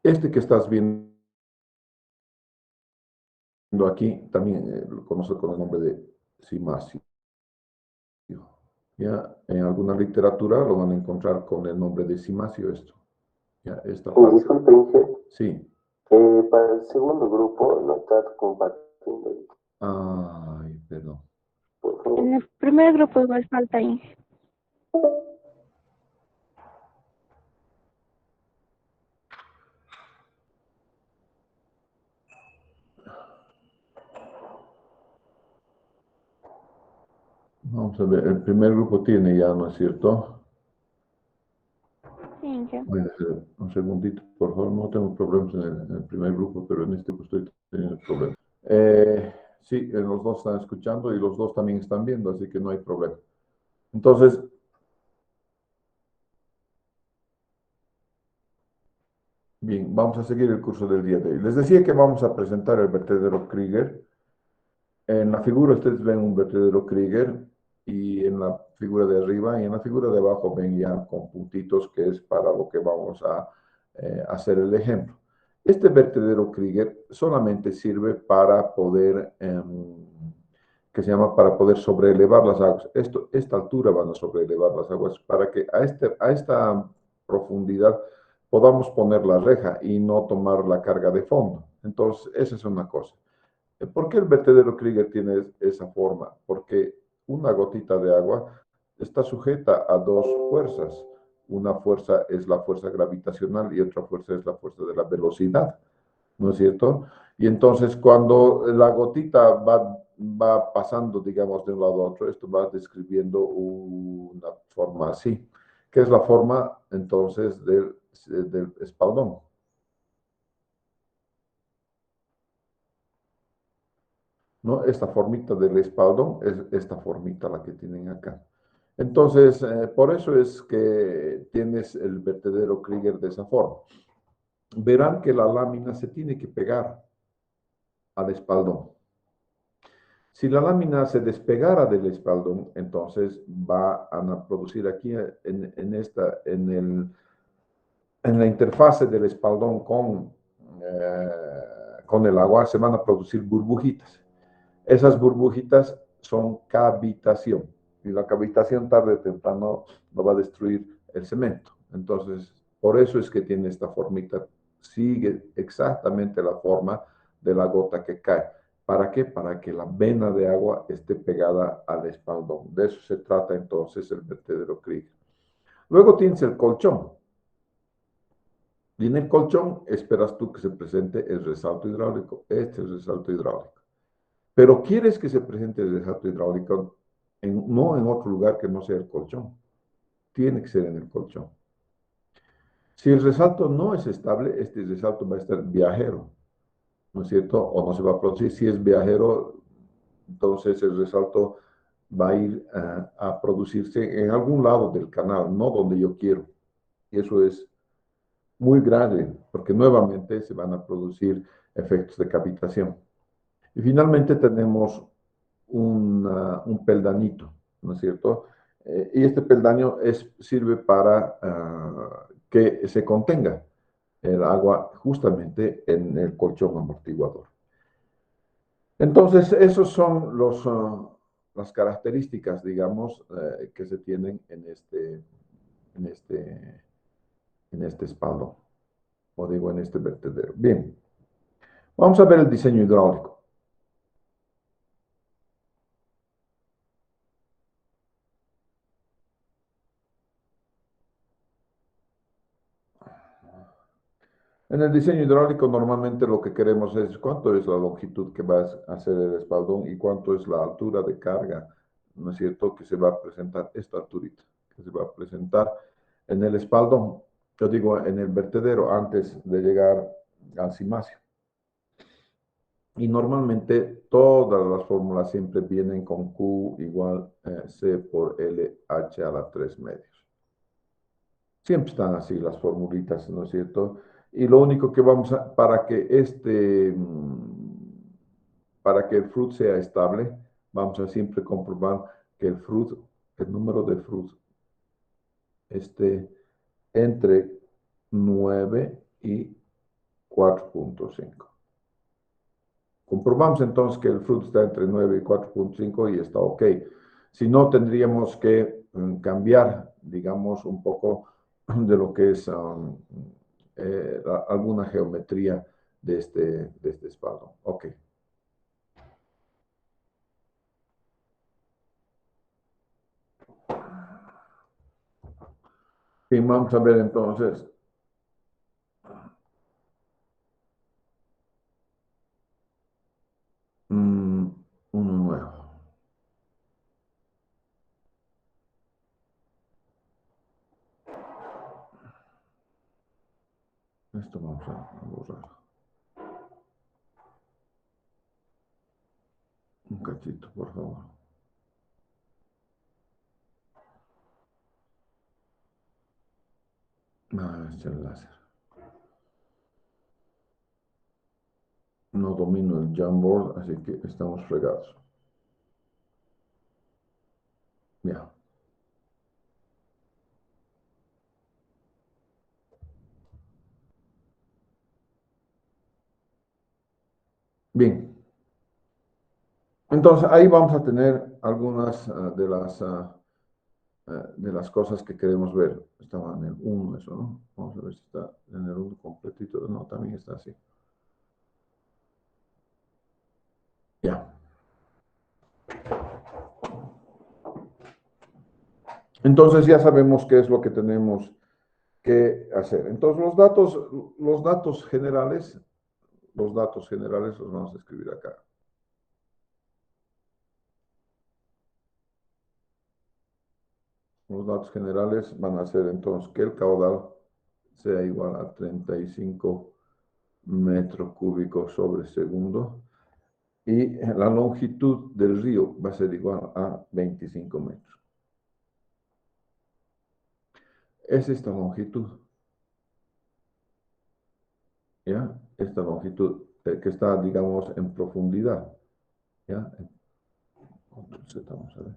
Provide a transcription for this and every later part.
Este que estás viendo aquí también lo conoce con el nombre de cimacio. Ya en alguna literatura lo van a encontrar con el nombre de cimacio esto. Ya esta parte. Disculpe, Inge, Sí. para el segundo grupo no está compartiendo, Ay, perdón. por favor. En el primer grupo igual falta Inge. Vamos a ver, el primer grupo tiene ya, ¿no es cierto? Sí, Inge. Voy a hacer un segundito, por favor. No tengo problemas en el primer grupo, pero en este grupo estoy teniendo problemas. Sí, los dos están escuchando y los dos también están viendo, así que no hay problema. Entonces, bien, vamos a seguir el curso del día de hoy. Les decía que vamos a presentar el vertedero Krieger. En la figura ustedes ven un vertedero Krieger y en la figura de arriba y en la figura de abajo ven ya con puntitos que es para lo que vamos a hacer el ejemplo. Este vertedero Krieger solamente sirve para poder, que se llama para poder sobreelevar las aguas. Esta altura van a sobreelevar las aguas para que a esta profundidad podamos poner la reja y no tomar la carga de fondo. Entonces, esa es una cosa. ¿Por qué el vertedero Krieger tiene esa forma? Porque una gotita de agua está sujeta a dos fuerzas. Una fuerza es la fuerza gravitacional y otra fuerza es la fuerza de la velocidad, ¿no es cierto? Y entonces cuando la gotita va pasando, digamos, de un lado a otro, esto va describiendo una forma así, que es la forma entonces del espaldón. ¿No? Esta formita del espaldón es esta formita la que tienen acá. Entonces, por eso es que tienes el vertedero Krieger de esa forma. Verán que la lámina se tiene que pegar al espaldón. Si la lámina se despegara del espaldón, entonces va a producir aquí en la interfase del espaldón con el agua, se van a producir burbujitas. Esas burbujitas son cavitación y la cavitación tarde o temprano no va a destruir el cemento. Entonces, por eso es que tiene esta formita, sigue exactamente la forma de la gota que cae. ¿Para qué? Para que la vena de agua esté pegada al espaldón. De eso se trata entonces el vertedero Krieger. Luego tienes el colchón. Y en el colchón esperas tú que se presente el resalto hidráulico. Este es el resalto hidráulico. Pero quieres que se presente el resalto hidráulico no en otro lugar que no sea el colchón. Tiene que ser en el colchón. Si el resalto no es estable, este resalto va a estar viajero, ¿no es cierto? O no se va a producir. Si es viajero, entonces el resalto va a ir a producirse en algún lado del canal, no donde yo quiero. Y eso es muy grave, porque nuevamente se van a producir efectos de cavitación. Y finalmente tenemos un peldañito, ¿no es cierto? Y este peldaño sirve para que se contenga el agua justamente en el colchón amortiguador. Entonces, esos son las características, digamos, que se tienen en este, en este espaldón, o digo, en este vertedero. Bien, vamos a ver el diseño hidráulico. En el diseño hidráulico normalmente lo que queremos es cuánto es la longitud que va a hacer el espaldón y cuánto es la altura de carga, ¿no es cierto? Que se va a presentar esta alturita, que se va a presentar en el espaldón, yo digo en el vertedero antes de llegar al cimacio. Y normalmente todas las fórmulas siempre vienen con Q igual C por LH a la 3 medios. Siempre están así las formulitas, ¿no es cierto? Y lo único que vamos a, para que el fruit sea estable, vamos a siempre comprobar que el número de fruit esté entre 9 y 4.5. Comprobamos entonces que el fruto está entre 9 y 4.5 y está ok. Si no, tendríamos que cambiar, digamos, un poco de lo que es alguna geometría de este espaldón. Ok. Y vamos a ver entonces. Uno nuevo. Esto vamos a borrar. Un cachito, por favor. Este es el láser. No domino el Jamboard, así que estamos fregados. Ya. Bien. Entonces, ahí vamos a tener algunas de las cosas que queremos ver. Estaba en el 1 eso, ¿no? Vamos a ver si está en el 1 completito. No, también está así. Ya. Entonces ya sabemos qué es lo que tenemos que hacer. Entonces los datos generales los vamos a escribir acá. Los datos generales van a ser entonces que el caudal sea igual a 35 metros cúbicos sobre segundo y la longitud del río va a ser igual a 25 metros. Es esta longitud, ¿ya? Esta longitud que está, digamos, en profundidad, ¿ya? Entonces, vamos a ver.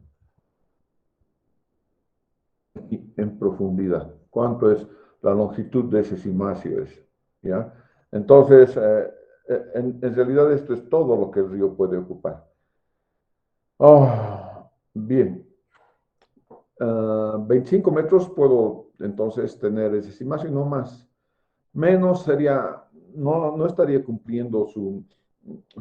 Y en profundidad. ¿Cuánto es la longitud de ese cimacio? ¿Ya? Entonces, en realidad esto es todo lo que el río puede ocupar. Bien. 25 metros puedo entonces tener ese cimacio, no más. Menos sería, no estaría cumpliendo su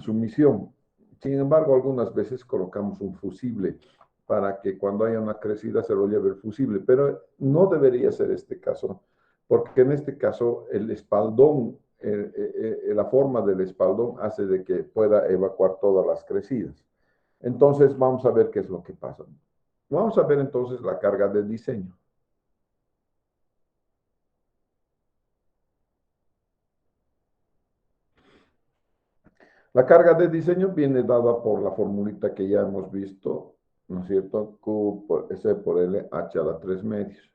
misión. Sin embargo, algunas veces colocamos un fusible para que cuando haya una crecida se lo lleve el fusible, pero no debería ser este caso, porque en este caso el espaldón, la forma del espaldón hace de que pueda evacuar todas las crecidas. Entonces vamos a ver qué es lo que pasa. Vamos a ver entonces la carga de diseño. La carga de diseño viene dada por la formulita que ya hemos visto, ¿no es cierto? Q por S por L, H a la 3 medios.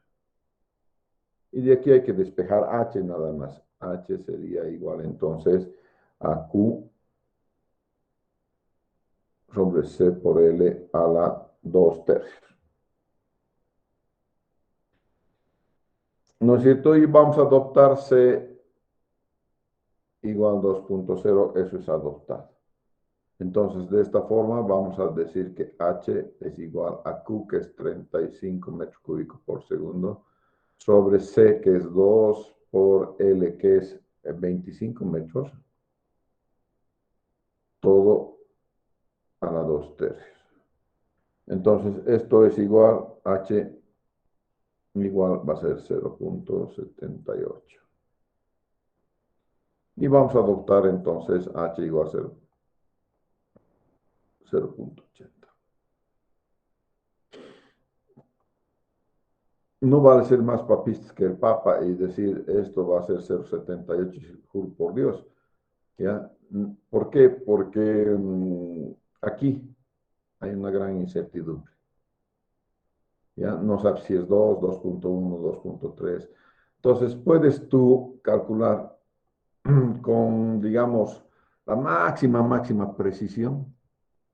Y de aquí hay que despejar H nada más. H sería igual entonces a Q sobre C por L a la 2 tercios. ¿No es cierto? Y vamos a adoptar C igual 2.0, eso es adoptado. Entonces, de esta forma vamos a decir que H es igual a Q, que es 35 metros cúbicos por segundo, sobre C, que es 2, por L, que es 25 metros, todo a la 2 tercios. Entonces, esto es igual, H igual va a ser 0.78. Y vamos a adoptar entonces H igual a 0.80. No vale ser más papistas que el Papa y decir esto va a ser 0.78, juro por Dios. ¿Ya? ¿Por qué? Porque aquí hay una gran incertidumbre. ¿Ya? No sabes si es 2, 2.1, 2.3. Entonces, puedes tú calcular con, digamos, la máxima precisión,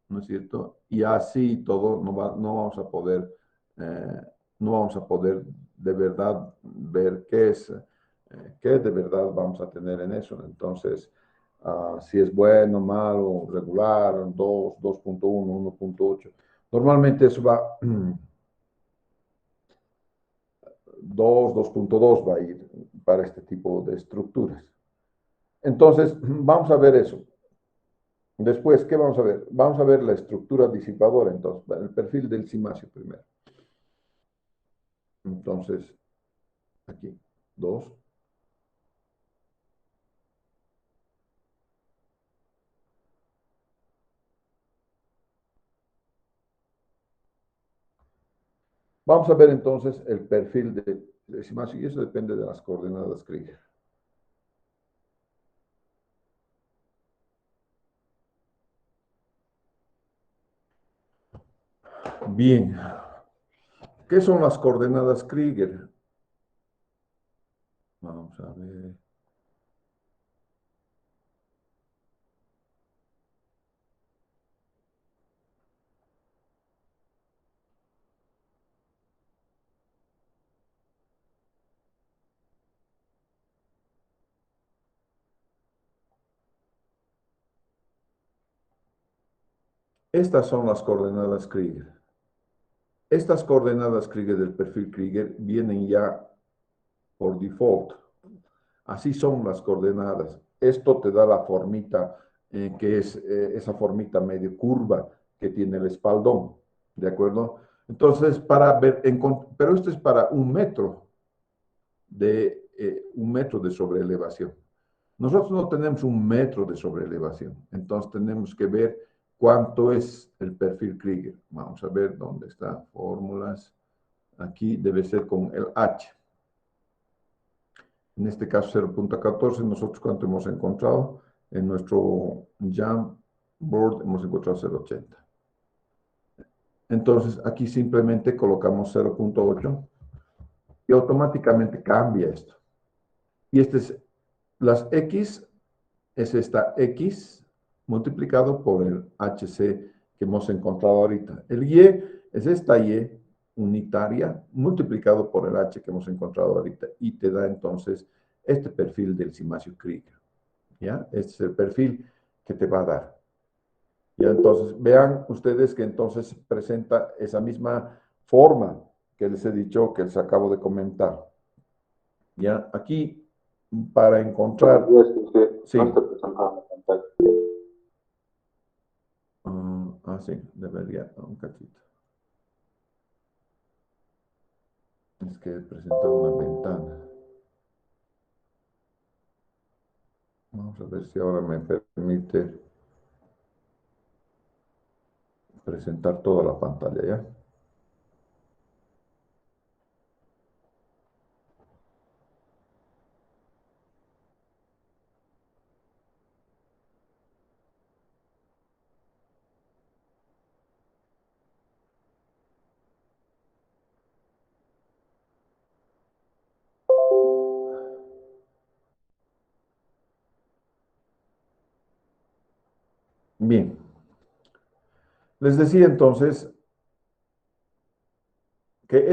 ¿no es cierto? Y así todo no vamos a poder, no vamos a poder de verdad ver qué es ¿Qué de verdad vamos a tener en eso? Entonces, si es bueno, malo, regular, 2, 2.1, 1.8. Normalmente eso va 2, 2.2 va a ir para este tipo de estructuras. Entonces, vamos a ver eso. Después, ¿qué vamos a ver? Vamos a ver la estructura disipadora, entonces, el perfil del cimacio primero. Entonces, aquí, 2. Vamos a ver entonces el perfil del cimacio y eso depende de las coordenadas Krieger. Bien. ¿Qué son las coordenadas Krieger? Vamos a ver. Estas son las coordenadas Krieger. Estas coordenadas Krieger del perfil Krieger vienen ya por default. Así son las coordenadas. Esto te da la formita, que es esa formita medio curva que tiene el espaldón. ¿De acuerdo? Entonces, para ver, pero esto es para 1 metro de sobreelevación. Nosotros no tenemos 1 metro de sobreelevación, entonces tenemos que ver cuánto es el perfil Krieger. Vamos a ver dónde están fórmulas. Aquí debe ser con el H. En este caso 0.14, nosotros cuánto hemos encontrado. En nuestro Jamboard hemos encontrado 0.80. Entonces aquí simplemente colocamos 0.8 y automáticamente cambia esto. Y este es las X, es esta X multiplicado por el HC que hemos encontrado ahorita. El Y es esta Y unitaria multiplicado por el H que hemos encontrado ahorita y te da entonces este perfil del cimacio Krieger. ¿Ya? Este es el perfil que te va a dar. Ya, entonces, vean ustedes que entonces presenta esa misma forma que les he dicho, que les acabo de comentar. Ya, aquí, para encontrar... Sí. No está presentando la pantalla. Sí, debería, un cachito. Es que he presentado una ventana. Vamos a ver si ahora me permite presentar toda la pantalla, ¿ya? Bien. Les decía entonces que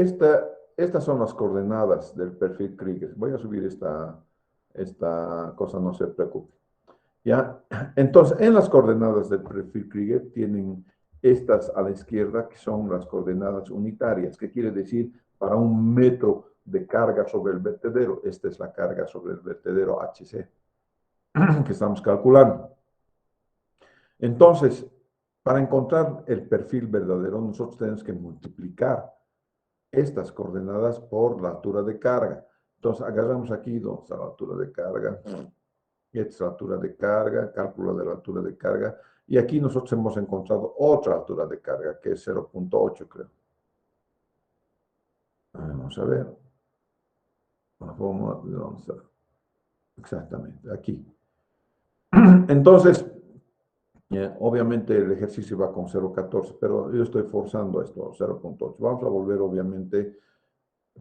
estas son las coordenadas del perfil Krieger. Voy a subir esta cosa, no se preocupe. ¿Ya? Entonces, en las coordenadas del perfil Krieger tienen estas a la izquierda, que son las coordenadas unitarias, que quiere decir para 1 metro de carga sobre el vertedero. Esta es la carga sobre el vertedero HC que estamos calculando. Entonces, para encontrar el perfil verdadero, nosotros tenemos que multiplicar estas coordenadas por la altura de carga. Entonces, agarramos aquí donde está la altura de carga. Esta es la altura de carga, cálculo de la altura de carga. Y aquí nosotros hemos encontrado otra altura de carga, que es 0.8, creo. Vamos a ver. La fórmula de dónde está. Exactamente, aquí. Entonces, obviamente el ejercicio va con 0.14, pero yo estoy forzando esto, 0.8. Vamos a volver, obviamente,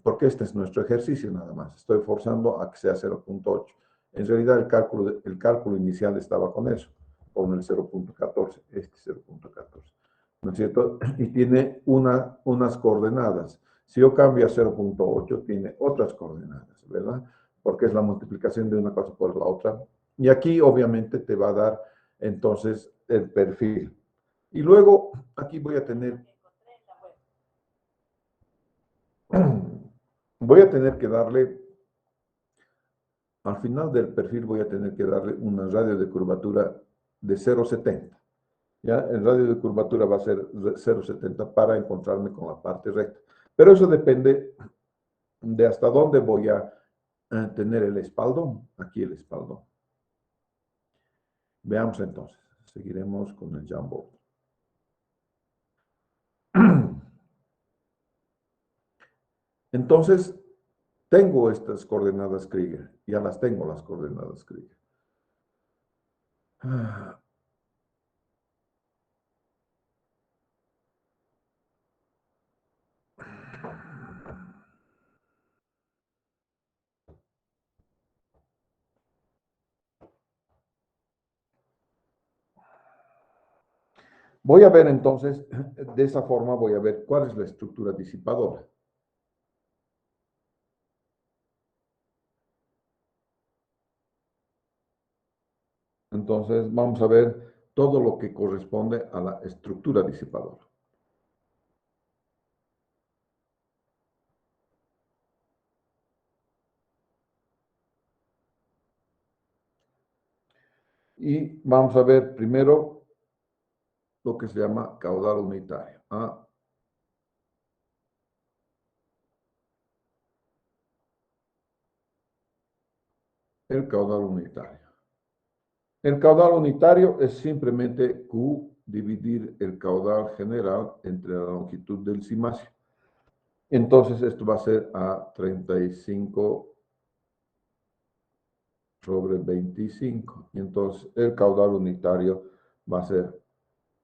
porque este es nuestro ejercicio nada más. Estoy forzando a que sea 0.8. En realidad el cálculo inicial estaba con eso, con el 0.14, este 0.14. ¿No es cierto? Y tiene unas coordenadas. Si yo cambio a 0.8, tiene otras coordenadas, ¿verdad? porque es la multiplicación de una cosa por la otra. Y aquí obviamente te va a dar entonces el perfil. Y luego aquí voy a tener que darle, al final del perfil voy a tener que darle una radio de curvatura de 0,70. ¿Ya? El radio de curvatura va a ser 0,70 para encontrarme con la parte recta. Pero eso depende de hasta dónde voy a tener el espaldón. Aquí el espaldón. Veamos entonces. Seguiremos con el jumbo. Entonces, tengo estas coordenadas Krieger. Ya las tengo las coordenadas Krieger. Voy a ver entonces, de esa forma voy a ver cuál es la estructura disipadora. Entonces vamos a ver todo lo que corresponde a la estructura disipadora. Y vamos a ver primero lo que se llama caudal unitario. El caudal unitario. El caudal unitario es simplemente Q dividir el caudal general entre la longitud del cimacio. Entonces esto va a ser a 35 sobre 25. Y entonces el caudal unitario va a ser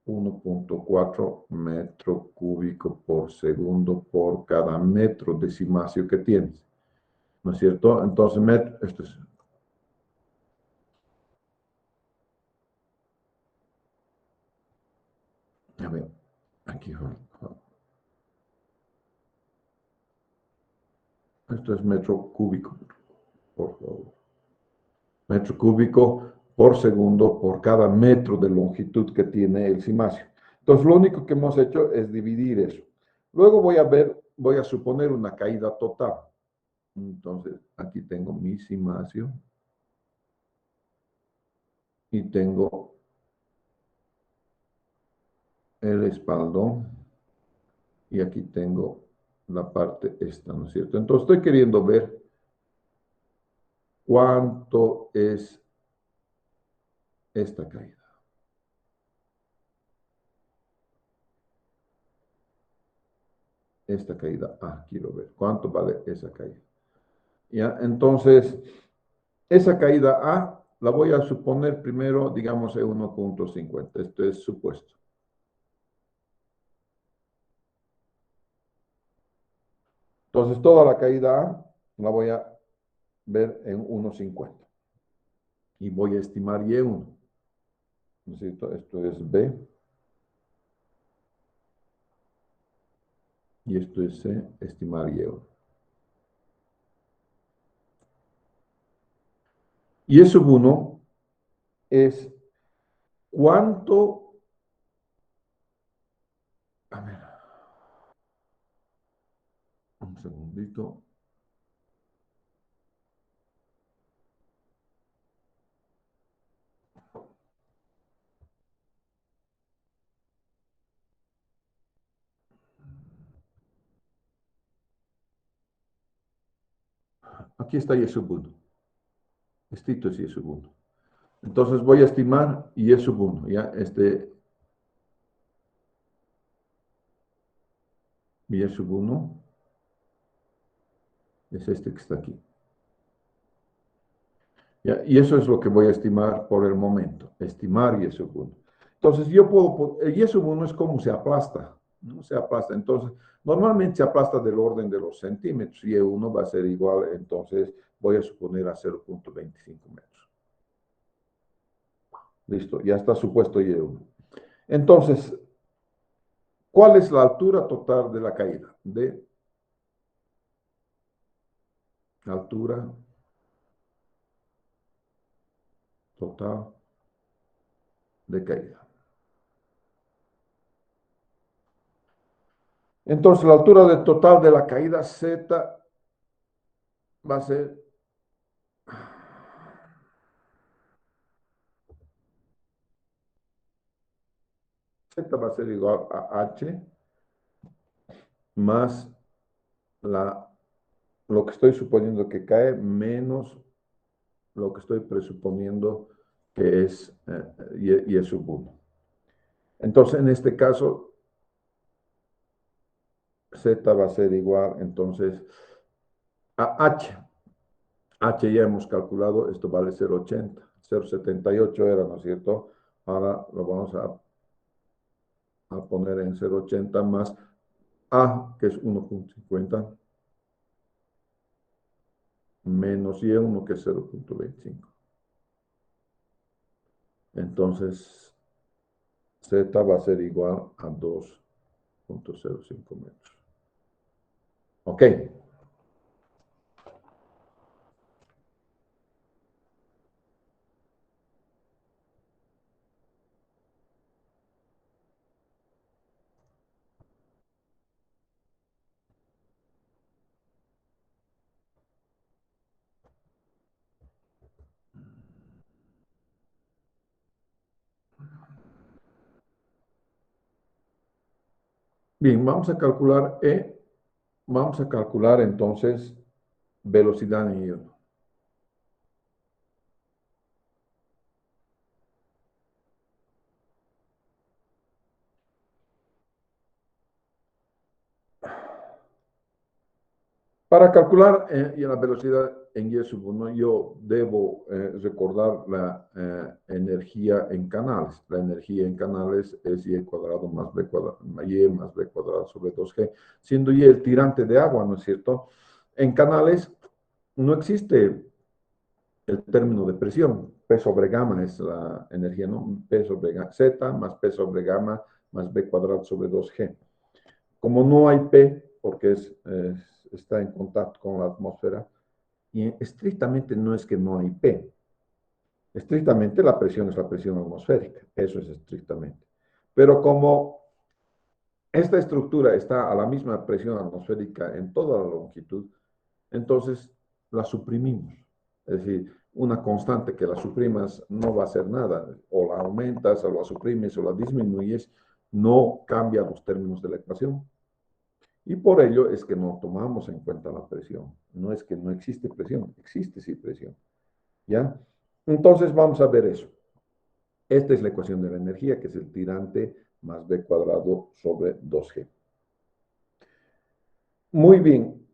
1.4 metro cúbico por segundo por cada metro de cimacio que tienes. ¿No es cierto? Entonces, esto es... A ver, aquí. Esto es metro cúbico, por favor. Metro cúbico por segundo por cada metro de longitud que tiene el cimacio. Entonces, lo único que hemos hecho es dividir eso. Luego voy a suponer una caída total. Entonces, aquí tengo mi cimacio y tengo el espaldón y aquí tengo la parte esta, ¿no es cierto? Entonces, estoy queriendo ver cuánto es esta caída. Esta caída quiero ver cuánto vale esa caída. ¿Ya? Entonces, esa caída A la voy a suponer primero, digamos, en 1.50. Esto es supuesto. Entonces, toda la caída A la voy a ver en 1.50. Y voy a estimar Y1. ¿No es cierto? Esto es B. Y esto es C, estimar Y1. Y sub 1 es cuánto... A ver. Un segundito. Aquí está Y sub 1. Esto es Y sub 1. Entonces voy a estimar Y sub 1. ¿Ya? Y sub 1 es este que está aquí. ¿Ya? Y eso es lo que voy a estimar por el momento. Estimar Y sub 1. Entonces yo puedo... El Y sub 1 es como se aplasta. ¿No? Se aplasta. Entonces, normalmente se aplasta del orden de los centímetros. Y1 va a ser igual, entonces voy a suponer a 0.25 metros. Listo, ya está supuesto Y1. Entonces, ¿cuál es la altura total de la caída? De altura total de caída. Entonces, la altura de total de la caída Z va a ser Z va a ser igual a H más lo que estoy suponiendo que cae menos lo que estoy presuponiendo que es y sub 1. Entonces, en este caso, Z va a ser igual, entonces, a H. H ya hemos calculado, esto vale 0,80. 0,78 era, ¿no es cierto? Ahora lo vamos a poner en 0,80 más A, que es 1,50, menos Y1, que es 0,25. Entonces, Z va a ser igual a 2,05 metros. ¿Ok? Bien, vamos a calcular E. Vamos a calcular entonces velocidad en I1. Para calcular la velocidad en Y sub 1, yo debo recordar la energía en canales. La energía en canales es Y cuadrado más B cuadrado, Y más B cuadrado sobre 2G, siendo Y el tirante de agua, ¿no es cierto? En canales no existe el término de presión. P sobre gamma es la energía, ¿no? P sobre Z más P sobre gamma más B cuadrado sobre 2G. Como no hay P, porque está en contacto con la atmósfera, y estrictamente no es que no hay P. Estrictamente la presión es la presión atmosférica, eso es estrictamente. Pero como esta estructura está a la misma presión atmosférica en toda la longitud, entonces la suprimimos. Es decir, una constante que la suprimas no va a hacer nada. O la aumentas, o la suprimes, o la disminuyes, no cambia los términos de la ecuación. Y por ello es que no tomamos en cuenta la presión. No es que no existe presión, existe sí presión. ¿Ya? Entonces vamos a ver eso. Esta es la ecuación de la energía, que es el tirante más B cuadrado sobre 2G. Muy bien.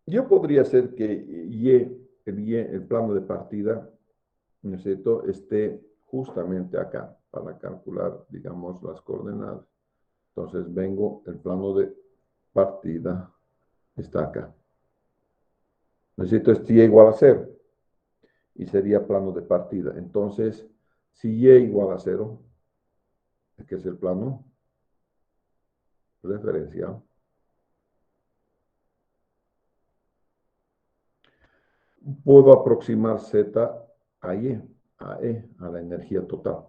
Yo podría hacer que el plano de partida, ¿no es cierto?, esté justamente acá para calcular, digamos, las coordenadas. Entonces vengo, el plano de partida está acá. Necesito este Y igual a 0 y sería plano de partida. Entonces, si Y igual a 0, que es el plano referencial, puedo aproximar Z a Y, a la energía total.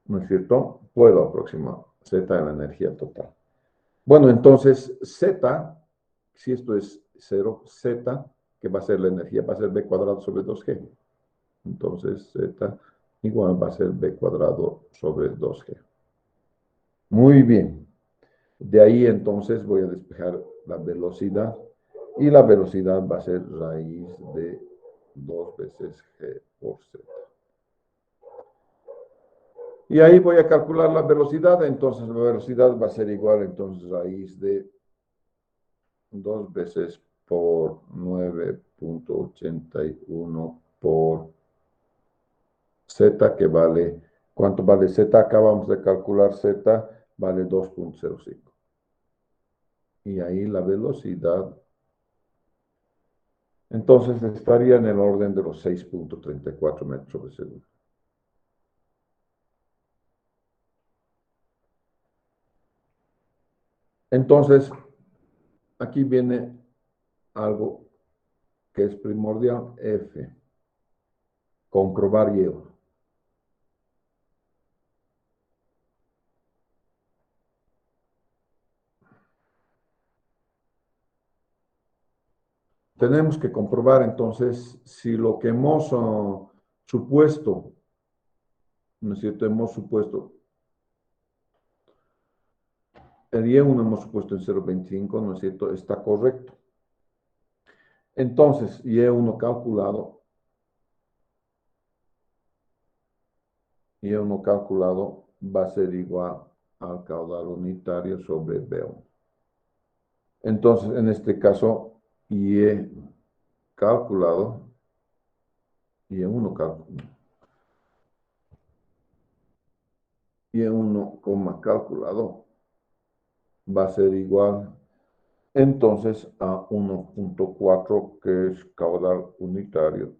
¿No es cierto? Puedo aproximar Z a la energía total. Bueno, entonces Z, si esto es 0, Z, que va a ser la energía, va a ser B cuadrado sobre 2G. Entonces Z igual va a ser B cuadrado sobre 2G. Muy bien. De ahí entonces voy a despejar la velocidad. Y la velocidad va a ser raíz de 2 veces G por Z. Y ahí voy a calcular la velocidad. Entonces la velocidad va a ser igual, entonces, raíz de 2 veces por 9,81 por Z, que vale, ¿cuánto vale Z? Acabamos de calcular Z, vale 2,05. Y ahí la velocidad, entonces estaría en el orden de los 6,34 metros sobre segundo. Entonces, aquí viene algo que es primordial, F. comprobar Y1. Tenemos que comprobar entonces si lo que hemos supuesto, ¿no es cierto? Hemos supuesto, el Y1 hemos supuesto en 0,25, ¿no es cierto? Está correcto. Entonces, Y1 calculado va a ser igual al caudal unitario sobre B1. Entonces, en este caso, Y calculado, Y1 calculado va a ser igual entonces a 1.4, que es caudal unitario,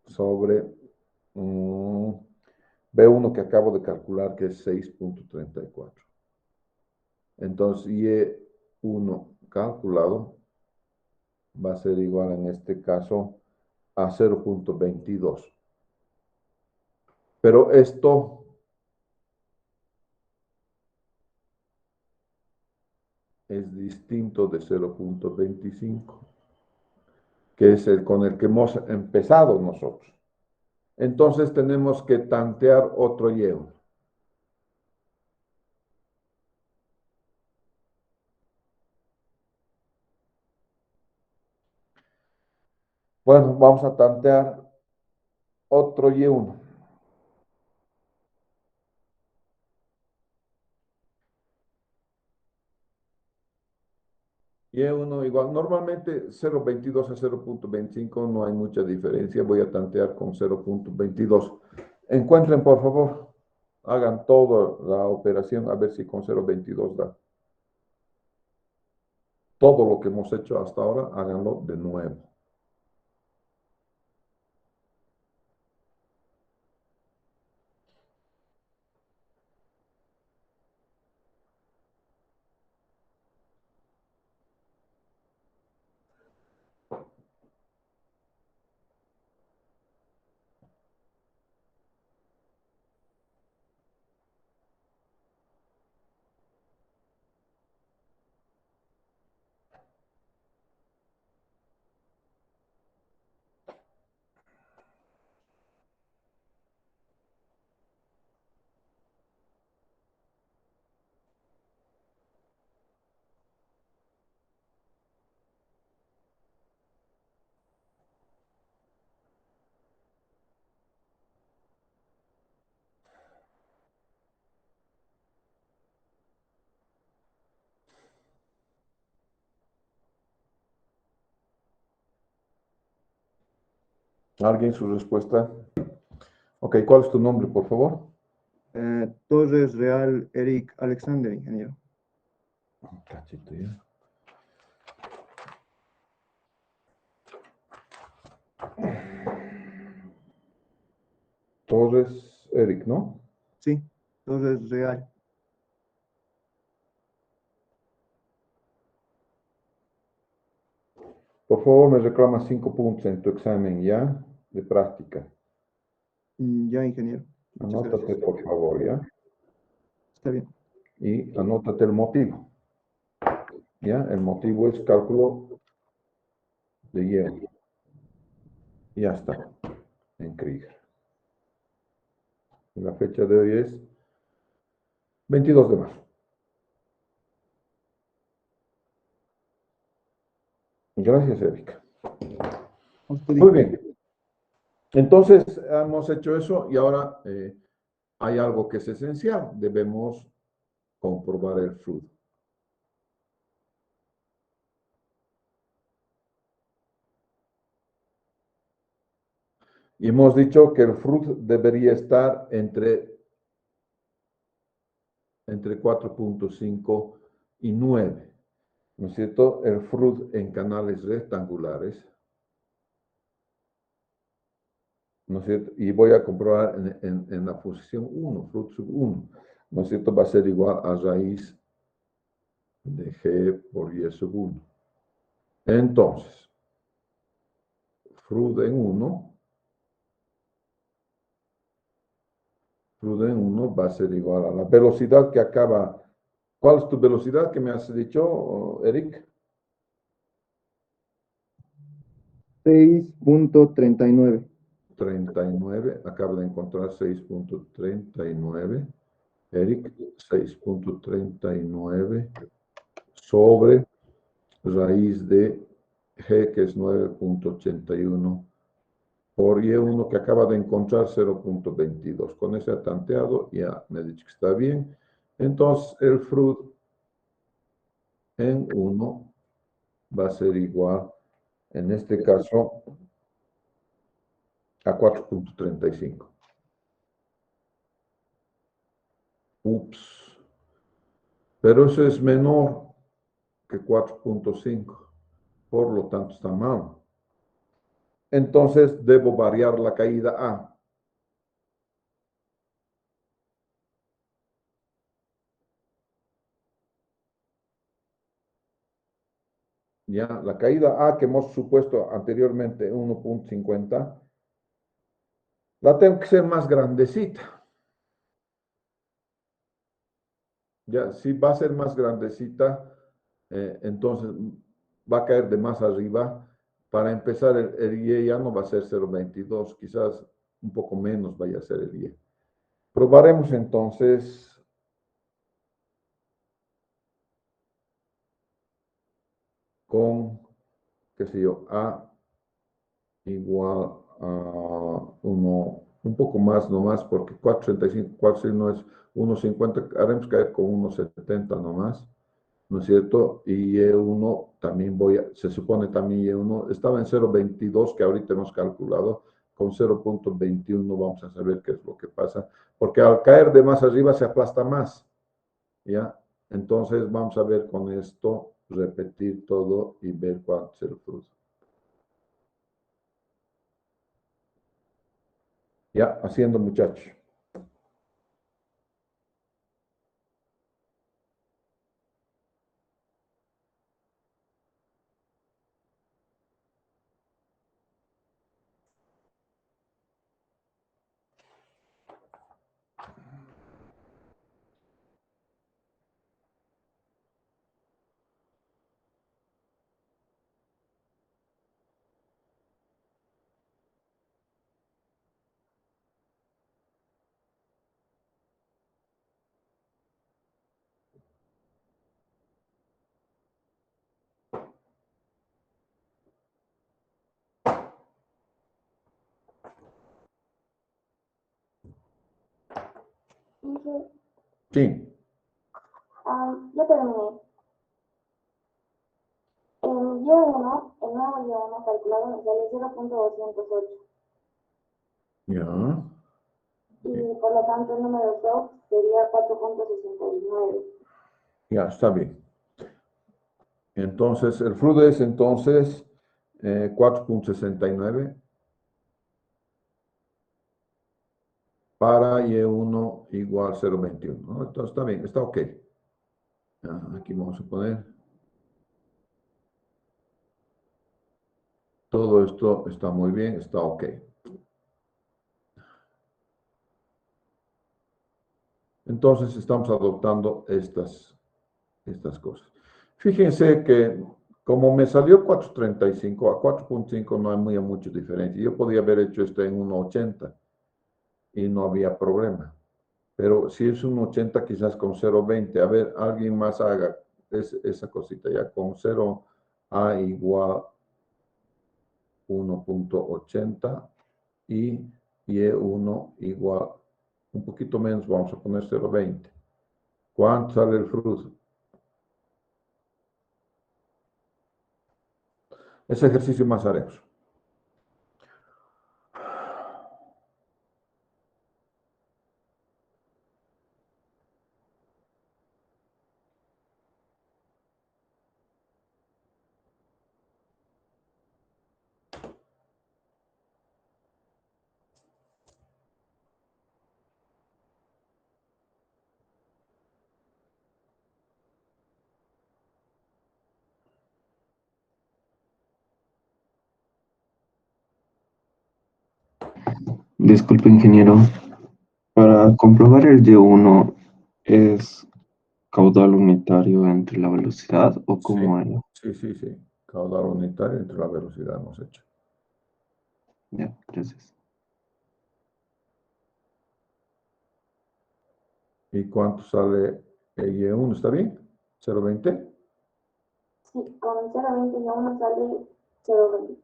sobre B1 que acabo de calcular, que es 6.34. Entonces, Y1 calculado va a ser igual en este caso a 0.22. Pero esto es distinto de 0.25, que es el con el que hemos empezado nosotros. Entonces tenemos que tantear otro Y1. Bueno, vamos a tantear otro Y1. Y1 igual, normalmente 0.22 a 0.25 no hay mucha diferencia. Voy a tantear con 0.22. Encuentren, por favor, hagan toda la operación a ver si con 0.22 da. Todo lo que hemos hecho hasta ahora, háganlo de nuevo. ¿Alguien su respuesta? Ok, ¿cuál es tu nombre, por favor? Torres Real Eric Alexander, ingeniero. Cachito, ya. Torres Eric, ¿no? Sí, Torres Real. Por favor, me reclamas 5 puntos en tu examen, ¿ya? De práctica. Ya, ingeniero. Muchas Anótate, gracias. por favor, ¿ya? Está bien. Y anótate el motivo. ¿Ya? El motivo es cálculo de Y. Ya está. En Krieger. La fecha de hoy es 22 de marzo. Gracias, Erika. A usted, Muy ingeniero. bien. Entonces, hemos hecho eso y ahora hay algo que es esencial. Debemos comprobar el flujo. Y hemos dicho que el fruto debería estar entre 4.5 y 9. ¿No es cierto? El fruto en canales rectangulares. ¿No es cierto? Y voy a comprobar en la posición 1, fruto sub 1. ¿No es cierto? Va a ser igual a raíz de G por Y sub 1. Entonces, Frud en 1 va a ser igual a la velocidad que acaba. ¿Cuál es tu velocidad que me has dicho, Eric? 6.39. 39, acabo de encontrar 6.39. Eric, 6.39 sobre raíz de G, que es 9.81, por Y1 que acaba de encontrar 0.22. Con ese tanteado ya me ha dicho que está bien. Entonces el FRUD en 1 va a ser igual, en este caso, a 4.35. Ups. Pero eso es menor que 4.5. Por lo tanto, está mal. Entonces, debo variar la caída A. Ya, la caída A que hemos supuesto anteriormente, 1.50, la tengo que ser más grandecita. Ya, si va a ser más grandecita, entonces va a caer de más arriba. Para empezar, el Y ya no va a ser 0.22, quizás un poco menos vaya a ser el Y. Probaremos entonces con, qué sé yo, A igual a un poco más nomás, porque 4.35, 4 no es 1.50, haremos caer con 1.70 nomás, ¿no es cierto? Y Y1 también se supone también Y1, estaba en 0.22 que ahorita hemos calculado, con 0.21 vamos a saber qué es lo que pasa, porque al caer de más arriba se aplasta más, ¿ya? Entonces vamos a ver con esto, repetir todo y ver cuál es el fruto. Ya, haciendo muchachos. Dije, Sí, ya terminé. En Y1, el nuevo Y1 calculado me sale 0.208. ya, Y por lo tanto el número de Fox sería 4.69. ya, está bien. Entonces, el fruto es entonces 4.69 para Y1 igual 0.21, ¿no? Entonces está bien, está ok. Aquí vamos a poner. Todo esto está muy bien, está ok. Entonces estamos adoptando estas cosas. Fíjense que como me salió 4.35 a 4.5 no hay muy mucha diferencia. Yo podía haber hecho esto en 1.80 y no había problema. Pero si es un 80, quizás con 0.20. A ver, alguien más haga esa cosita ya. Con 0 a igual 1.80 y Y1 igual un poquito menos, vamos a poner 0.20. ¿Cuánto sale el fruto? Ese ejercicio más haremos. Disculpe, ingeniero. Para comprobar el Y1, ¿es caudal unitario entre la velocidad o Sí, cómo era? sí. Caudal unitario entre la velocidad hemos hecho. Ya, gracias. ¿Y cuánto sale el Y1? ¿Está bien? ¿0,20? Sí, con 0,20 y uno sale 0,20.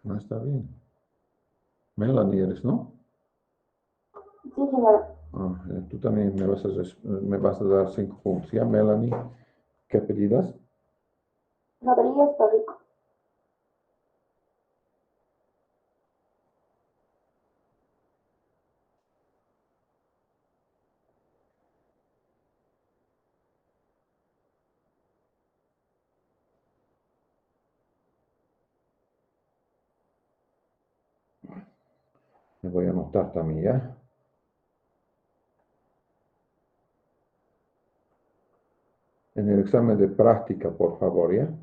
No está bien. Melanie eres, ¿no? Sí, señora. Tú también me vas a dar 5 puntos. ¿Ya, Melanie? ¿Qué apellidas? Rodríguez Torrico. Me voy a anotar también, ¿ya? En el examen de práctica, por favor, ¿ya?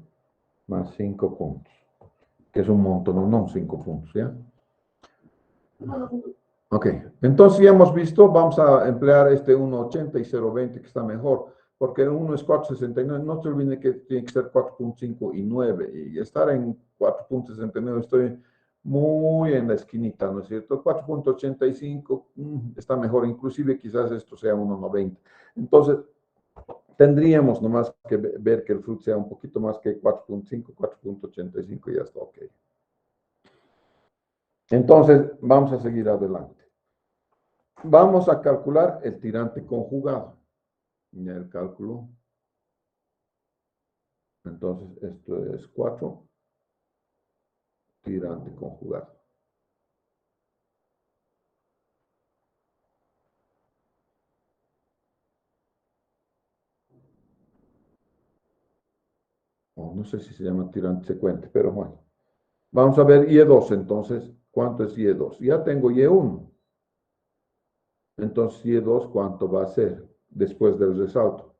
Más 5 puntos. Que es un montón, no 5 puntos, ¿ya? Ok, entonces ya hemos visto, vamos a emplear este 1,80 y 0,20 que está mejor, porque uno es 4,69, no te olvides que tiene que ser 4,5 y 9, y estar en 4,69 estoy muy en la esquinita, ¿no es cierto? 4,85 está mejor, inclusive quizás esto sea 1,90. Entonces, tendríamos nomás que ver que el fruto sea un poquito más que 4,5, 4,85 y ya está ok. Entonces, vamos a seguir adelante. Vamos a calcular el tirante conjugado. Ya el cálculo. Entonces, esto es 4 tirante conjugado. O no sé si se llama tirante secuente, pero bueno. Vamos a ver Y2 entonces. ¿Cuánto es Y2? Ya tengo Y1. Entonces, Y2, ¿cuánto va a ser después del resalto?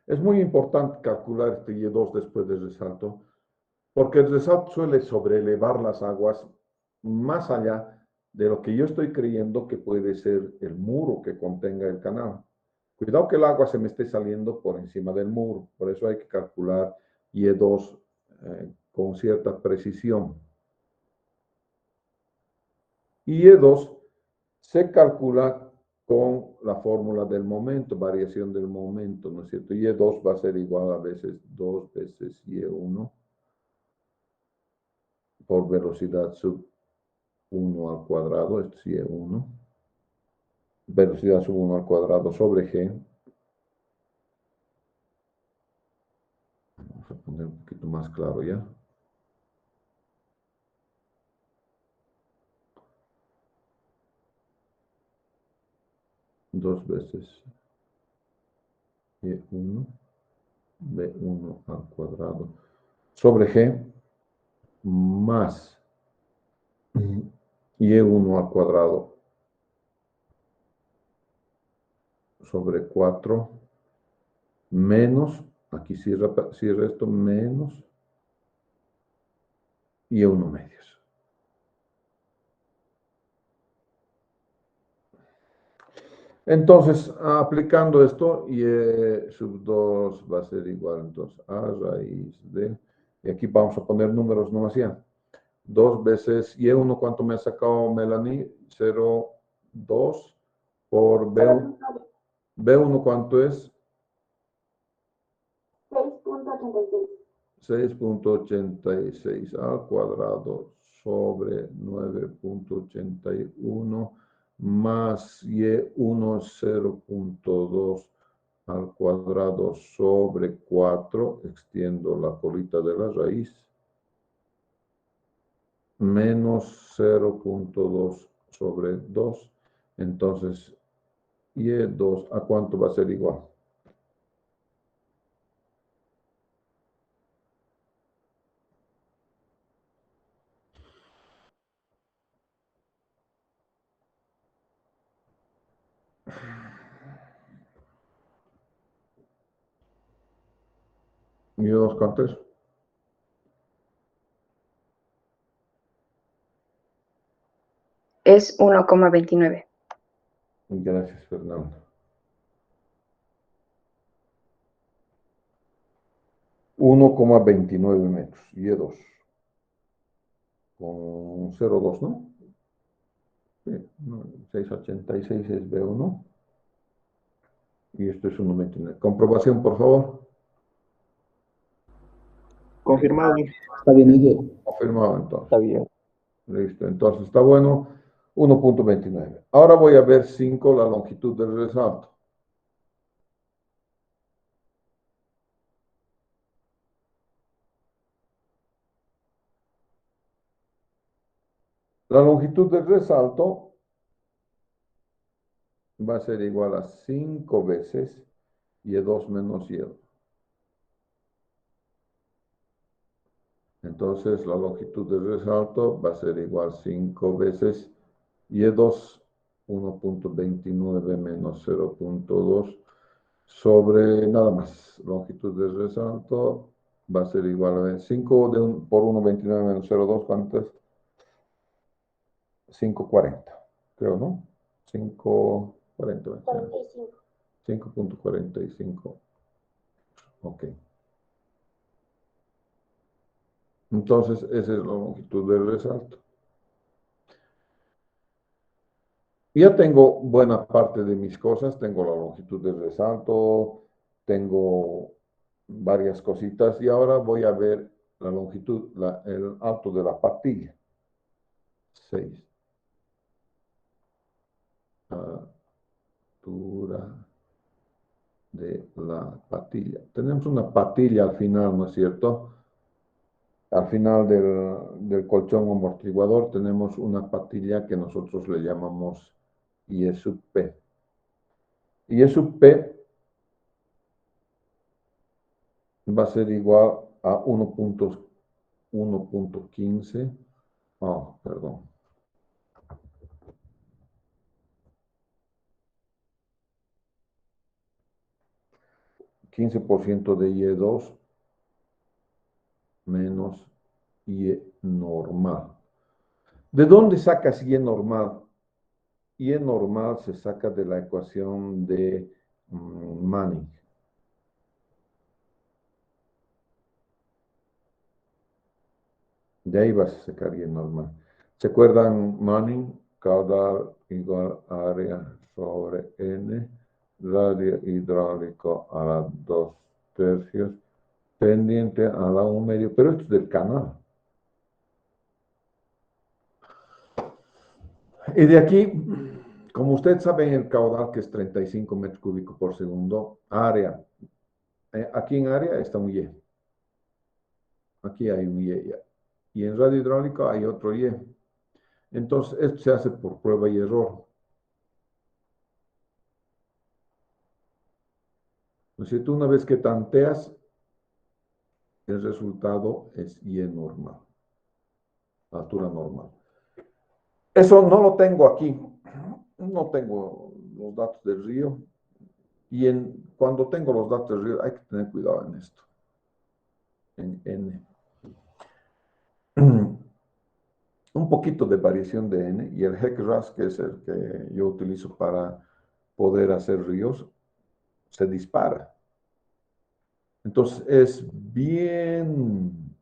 Es muy importante calcular este Y2 después del resalto, porque el resalto suele sobrelevar las aguas más allá de lo que yo estoy creyendo que puede ser el muro que contenga el canal. Cuidado que el agua se me esté saliendo por encima del muro, por eso hay que calcular Y2 con cierta precisión. Y2 se calcula con la fórmula del momento, variación del momento, ¿no es cierto? Y2 va a ser igual a veces 2 veces Y1 por velocidad sub 1 al cuadrado, esto sí es 1. Velocidad sub 1 al cuadrado sobre g. Vamos a poner un poquito más claro ya. Dos veces y1, b1 al cuadrado sobre g más y1 al cuadrado sobre 4 menos, aquí cierra esto, menos y1 medios. Entonces, aplicando esto, y sub 2 va a ser igual, entonces, a raíz de, y aquí vamos a poner números nomás ya. 2 veces Y1, ¿cuánto me ha sacado Melanie? 0,2 por B1. B1, ¿cuánto es? 6,86. 6,86 al cuadrado sobre 9,81 más Y1 0,2 al cuadrado sobre 4, extiendo la colita de la raíz, menos 0,2 sobre 2. Entonces, Y2, ¿a cuánto va a ser igual? Y2, ¿cuánto es? Es 1,29. Gracias, Fernando. 1,29 metros, Y2. Con 0,2, ¿no? Sí, 6,86 es B1. Y esto es 1,29. Comprobación, por favor. Confirmado. Está bien, Inge. Confirmado, entonces. Está bien. Listo, entonces está bueno. 1,29. Ahora voy a ver 5, la longitud del resalto. La longitud del resalto va a ser igual a 5 veces Y2 menos Y2. Entonces la longitud del resalto va a ser igual a 5 veces Y2, 1,29 menos 0,2 sobre nada más. Longitud del resalto va a ser igual a 5 por 1,29 menos 0,2, ¿cuánto es? 5,40, creo, ¿no? 5,40. 45. 5,45. Ok. Entonces, esa es la longitud del resalto. Ya tengo buena parte de mis cosas. Tengo la longitud del resalto, tengo varias cositas y ahora voy a ver la longitud, el alto de la patilla. 6. Altura de la patilla. Tenemos una patilla al final, ¿no es cierto? Al final del colchón amortiguador tenemos una patilla que nosotros le llamamos I sub P. I sub P va a ser igual a 1,15. Oh, perdón. 15% de Y2 menos Y normal. ¿De dónde sacas Y normal? Y normal se saca de la ecuación de Manning. De ahí vas a sacar Y normal. ¿Se acuerdan Manning? Caudal igual área sobre N, radio hidráulico a la 2/3, pendiente a la 1/2, pero esto es del canal. Y de aquí, como ustedes saben, el caudal, que es 35 metros cúbicos por segundo, área. Aquí en área está un Y. Aquí hay un Y. Y en radio hidráulico hay otro Y. Entonces, esto se hace por prueba y error. ¿No es cierto? Una vez que tanteas, el resultado es Y normal, altura normal. Eso no lo tengo aquí. No tengo los datos del río. Y cuando tengo los datos del río, hay que tener cuidado en esto. En N. Un poquito de variación de N, y el HEC-RAS, que es el que yo utilizo para poder hacer ríos, se dispara. Entonces es bien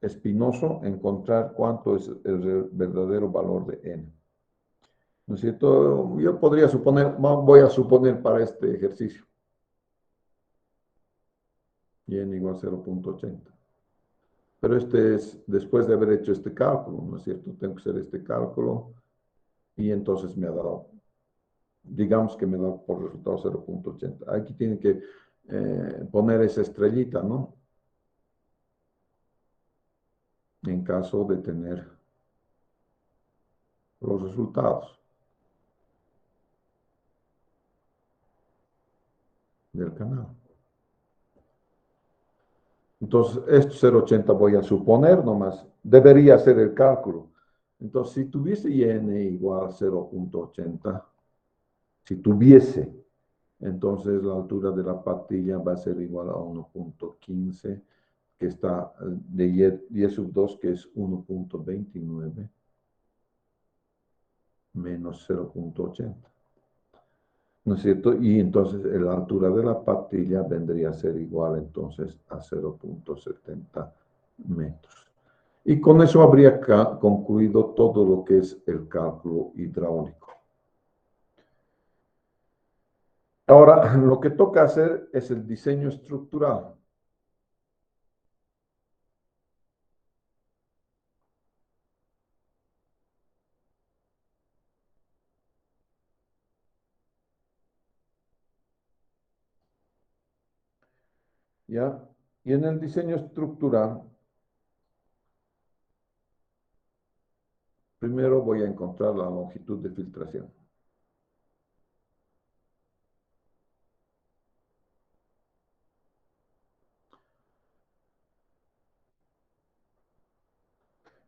espinoso encontrar cuánto es el verdadero valor de N. ¿No es cierto? Yo podría suponer, voy a suponer para este ejercicio, y N igual a 0,80. Pero este es después de haber hecho este cálculo, ¿no es cierto? Tengo que hacer este cálculo y entonces me ha dado, digamos que me da por resultado 0,80. Aquí tiene que poner esa estrellita, ¿no? En caso de tener los resultados del canal. Entonces, esto 0,80 voy a suponer nomás. Debería hacer el cálculo. Entonces, si tuviese N igual a 0,80, si tuviese, Entonces la altura de la patilla va a ser igual a 1.15, que está de y sub 2, que es 1.29, menos 0.80. ¿No es cierto? Y entonces la altura de la patilla vendría a ser igual entonces a 0.70 metros. Y con eso habría concluido todo lo que es el cálculo hidráulico. Ahora, lo que toca hacer es el diseño estructural. ¿Ya? Y en el diseño estructural, primero voy a encontrar la longitud de filtración.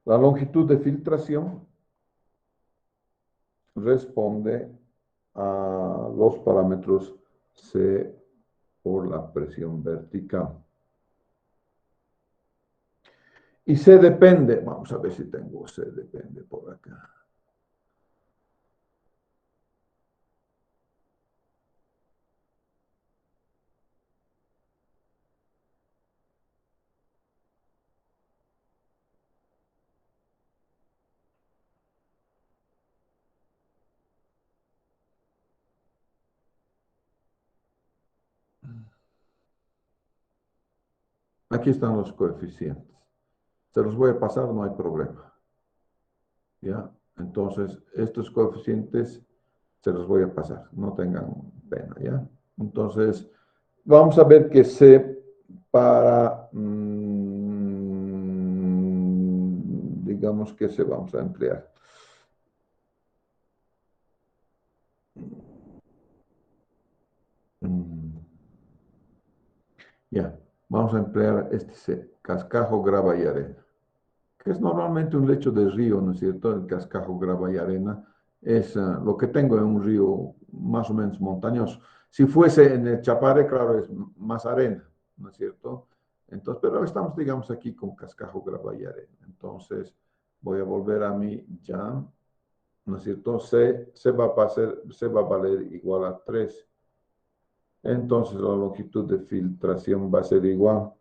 La longitud de filtración responde a los parámetros C por la presión vertical. Y C depende, vamos a ver si tengo C depende por acá. Aquí están los coeficientes. Se los voy a pasar, no hay problema. ¿Ya? Entonces, estos coeficientes se los voy a pasar, no tengan pena, ¿ya? Entonces, vamos a ver que C para, digamos que C vamos a emplear. Ya, vamos a emplear este C, cascajo, grava y arena, que es normalmente un lecho de río, ¿no es cierto? El cascajo, grava y arena es lo que tengo en un río más o menos montañoso. Si fuese en el Chapare, claro, es más arena, ¿no es cierto? Entonces, pero estamos, digamos, aquí con cascajo, grava y arena. Entonces, voy a volver a mi jam, ¿no es cierto? C va a valer igual a 3. Entonces, la longitud de filtración va a ser igual.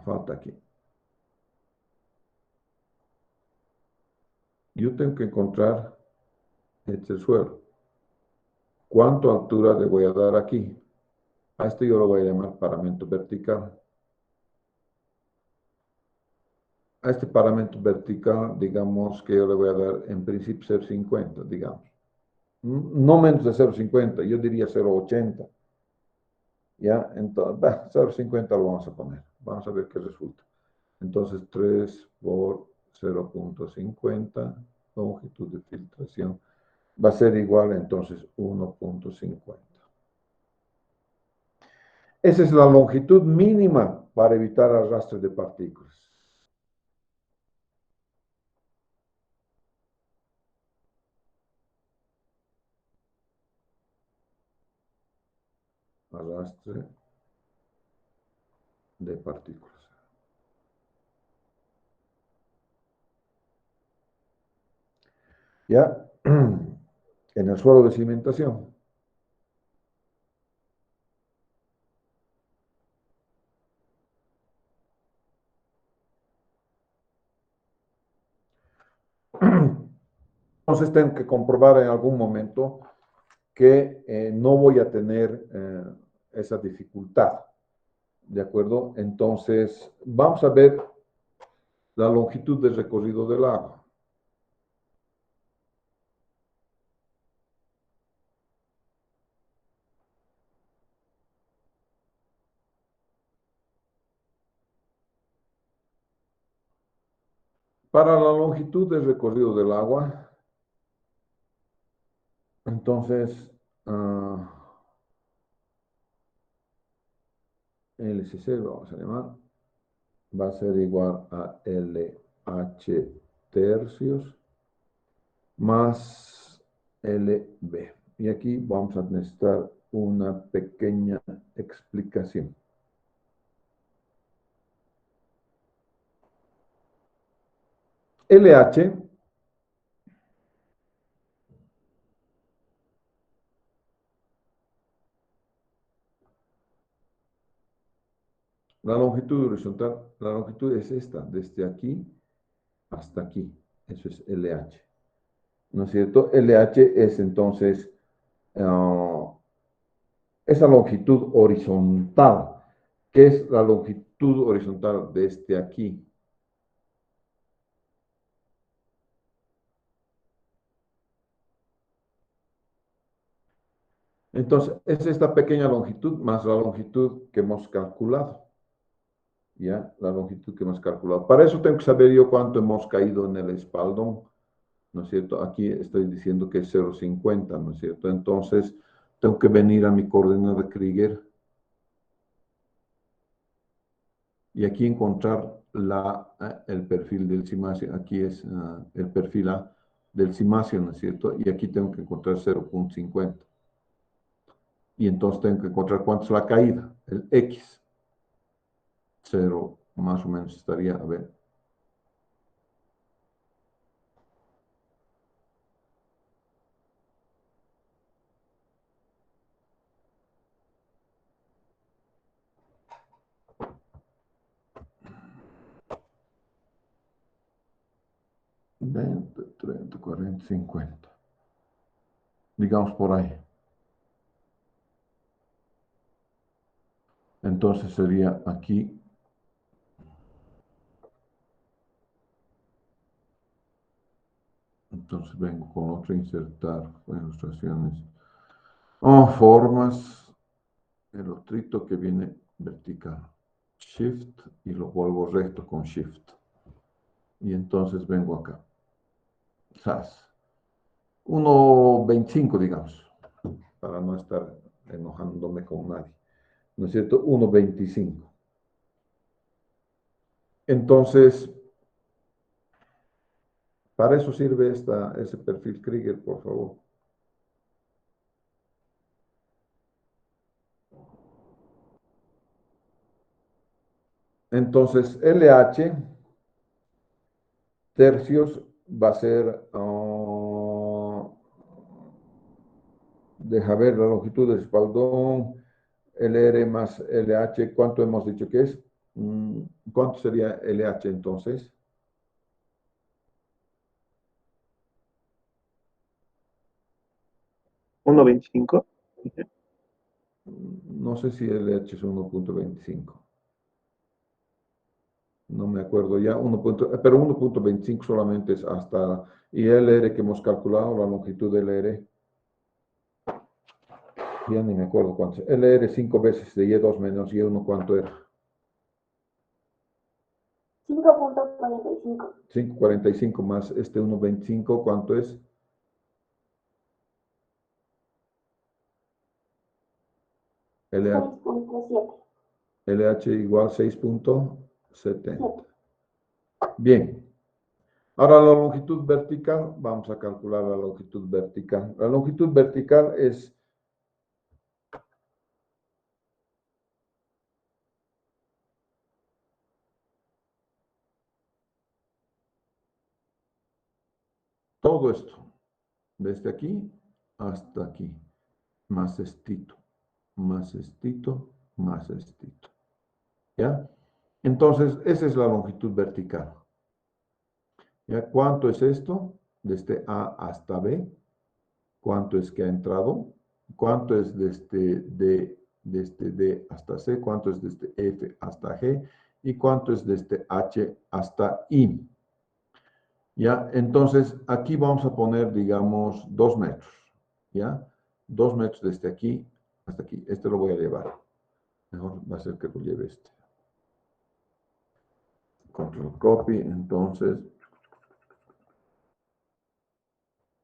Falta aquí. Yo tengo que encontrar este suelo. ¿Cuánta altura le voy a dar aquí? A esto yo lo voy a llamar paramento vertical. A este paramento vertical, digamos que yo le voy a dar en principio 0,50, digamos. No menos de 0,50, yo diría 0,80. ¿Ya? Entonces, 0,50 lo vamos a poner. Vamos a ver qué resulta. Entonces, 3 por 0.50, longitud de filtración, va a ser igual entonces 1.50. Esa es la longitud mínima para evitar arrastre de partículas. Arrastre de partículas. Ya, en el suelo de cimentación. Entonces tengo que comprobar en algún momento que no voy a tener esa dificultad. ¿De acuerdo? Entonces, vamos a ver la longitud del recorrido del agua. Para la longitud del recorrido del agua, entonces, LCC lo vamos a llamar, va a ser igual a LH tercios más LB. Y aquí vamos a necesitar una pequeña explicación. LH la longitud horizontal, la longitud es esta, desde aquí hasta aquí. Eso es LH. ¿No es cierto? LH es entonces esa longitud horizontal. ¿Qué es la longitud horizontal desde aquí? Entonces, es esta pequeña longitud más la longitud que hemos calculado. ¿Ya? La longitud que hemos calculado. Para eso tengo que saber yo cuánto hemos caído en el espaldón. ¿No es cierto? Aquí estoy diciendo que es 0,50, ¿no es cierto? Entonces, tengo que venir a mi coordenada de Krieger y aquí encontrar el perfil del cimacio. Aquí es el perfil A del cimacio, ¿no es cierto? Y aquí tengo que encontrar 0,50. Y entonces tengo que encontrar cuánto es la caída, el X. 0 más o menos estaría, a ver. $20, $30, $40, $50. Digamos por ahí. Entonces sería aquí. Entonces vengo con otro insertar ilustraciones. Formas. El otrito que viene vertical. Shift y lo vuelvo recto con Shift. Y entonces vengo acá. SAS. 1.25, digamos. Para no estar enojándome con nadie. ¿No es cierto? 1.25. Entonces, para eso sirve ese perfil Krieger, por favor. Entonces, LH tercios va a ser, deja ver la longitud del espaldón, LR más LH, ¿cuánto hemos dicho que es? ¿Cuánto sería LH entonces? ¿1.25? No sé si LH es 1.25. No me acuerdo ya, pero 1.25 solamente es hasta, y LR que hemos calculado, la longitud del LR, ya ni me acuerdo cuánto es. LR 5 veces de Y2 menos Y1, ¿cuánto era? 5.45. 5.45 más este 1.25, ¿cuánto es? LH, 6.7. LH igual 6.70. Bien. Ahora la longitud vertical, vamos a calcular la longitud vertical. La longitud vertical es todo esto, desde aquí hasta aquí, más estito, más estito, más estito. ¿Ya? Entonces, esa es la longitud vertical. ¿Ya? ¿Cuánto es esto? Desde A hasta B. ¿Cuánto es que ha entrado? ¿Cuánto es desde D hasta C? ¿Cuánto es desde F hasta G? ¿Y cuánto es desde H hasta I? ¿Ya? Entonces, aquí vamos a poner, digamos, 2 metros. ¿Ya? 2 metros desde aquí hasta aquí. Este lo voy a llevar. Mejor va a ser que lo lleve este. Control copy, entonces.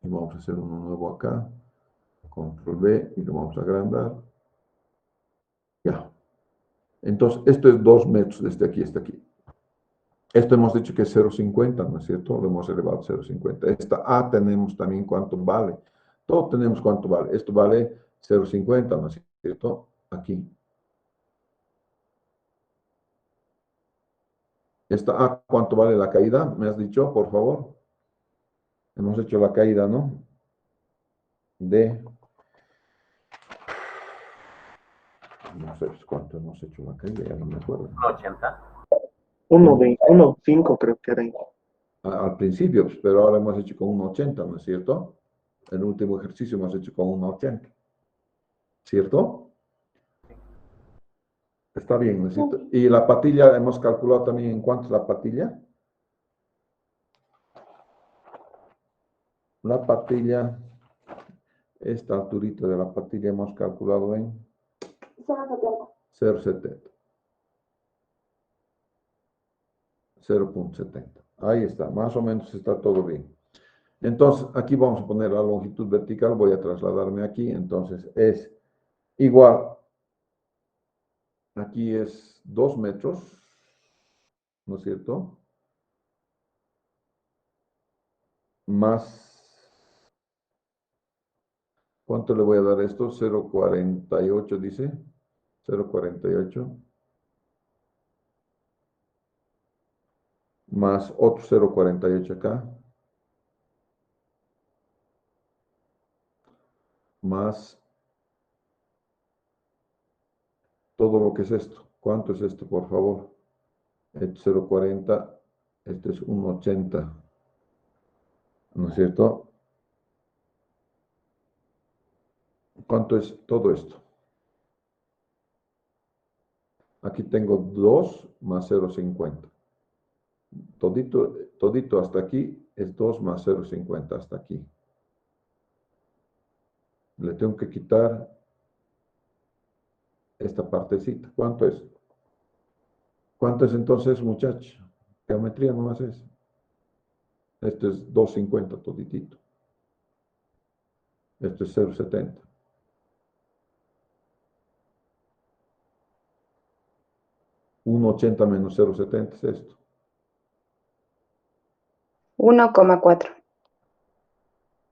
Y vamos a hacer uno nuevo acá. Control V y lo vamos a agrandar. Ya. Entonces, esto es 2 metros desde aquí hasta aquí. Esto hemos dicho que es 0,50, ¿no es cierto? Lo hemos elevado a 0,50. Esta A tenemos también cuánto vale. Todo tenemos cuánto vale. Esto vale 0,50, ¿no es cierto? Aquí. Esta A, ¿cuánto vale la caída? ¿Me has dicho, por favor? Hemos hecho la caída, ¿no? De... No sé cuánto hemos hecho la caída, ya no me acuerdo. 1.5 creo que era ahí. Al principio, pero ahora hemos hecho con 1,80, ¿no es cierto? El último ejercicio hemos hecho con 1,80. ¿Cierto? Está bien, ¿no es cierto? Y la patilla, hemos calculado también en cuánto es la patilla. La patilla, esta alturita de la patilla hemos calculado en 0,70. 0,70. Ahí está, más o menos está todo bien. Entonces, aquí vamos a poner la longitud vertical, voy a trasladarme aquí, entonces es igual, aquí es 2 metros, ¿no es cierto? Más, ¿cuánto le voy a dar a esto? 0,48 dice, 0,48, más otro 0,48 acá, más todo lo que es esto. ¿Cuánto es esto, por favor? Esto es 0,40, esto es 1,80, ¿no es cierto? ¿Cuánto es todo esto? Aquí tengo 2 más 0,50. Todito hasta aquí es 2 más 0,50 hasta aquí. Le tengo que quitar esta partecita. ¿Cuánto es? ¿Cuánto es entonces, muchachos? Geometría nomás es. Esto es 2,50 toditito. Esto es 0,70. 1,80 menos 0,70 es esto. 1,4.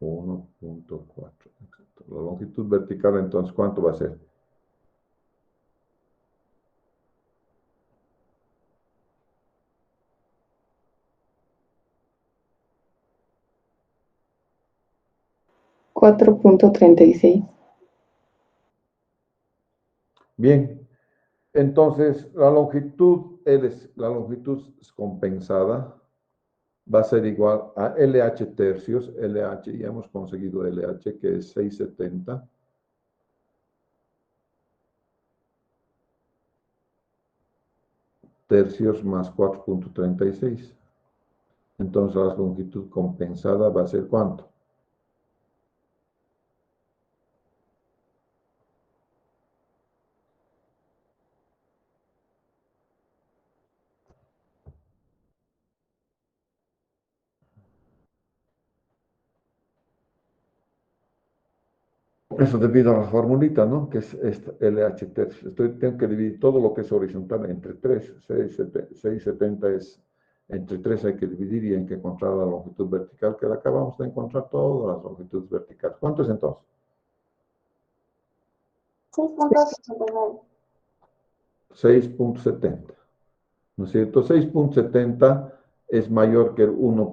1,4. La longitud vertical, entonces, ¿cuánto va a ser? $4.36. Bien, entonces la longitud compensada va a ser igual a LH tercios. LH, ya hemos conseguido LH, que es 670. Tercios más 4,36. Entonces la longitud compensada va a ser ¿cuánto? Eso debido a la formulita, ¿no? Que es esta, LH tercios. Tengo que dividir todo lo que es horizontal entre 3. 670 es entre 3 hay que dividir y hay que encontrar la longitud vertical, que la acabamos de encontrar todas las longitudes verticales. ¿Cuánto es entonces? 6.69. 6,70. ¿No es cierto? 6,70 es mayor que el 1.